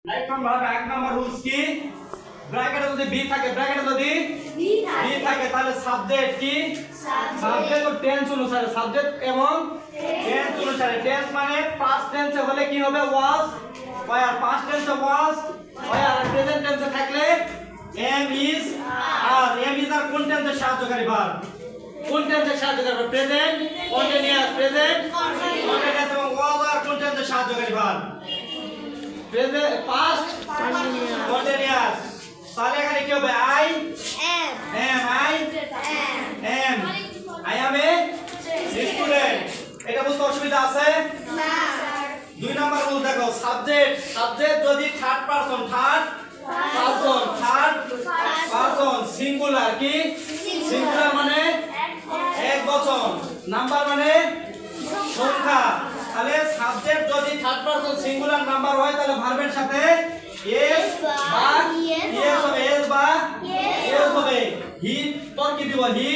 এক number rules কি ব্র্যাকেটে যদি বি থাকে ব্র্যাকেটে যদি বি থাকে তাহলে সাবজেক্ট কি সাবজেক্ট ও টেন্স অনুসারে সাবজেক্ট এবং টেন্স অনুসারে টেন্স মানে পাস্ট টেন্সে হলে কি হবে ওয়াজ ওয়্যার পাস্ট টেন্সে ওয়াজ ওয়্যার আর প্রেজেন্ট টেন্সে থাকলে am is are am is are কোন টেন্সে সাহায্যকারী ভার্ব কোন টেন্সে সাহায্যকারী verb present continuous present continuous এবং ওয়াজ আর কোন টেন্সে সাহায্যকারী ভার্ব প্রেজেন্ট পাস্ট কন্টিনিউয়াস তাহলে এখানে কি হবে I am I am a student এটা বুঝতে অসুবিধা আছে না দুই নাম্বার রুল দেখো সাবজেক্ট যদি থার্ড পারসন সিঙ্গুলার কি সিঙ্গুলার মানে এক বচন নাম্বার মানে সংখ্যা তাহলে সাবজেক্ট যদি থার্ড পারসন সিঙ্গুলার নাম্বার হয় তাহলে ভার্বের সাথে এস বা এস হবে হি তোর কি দিব হি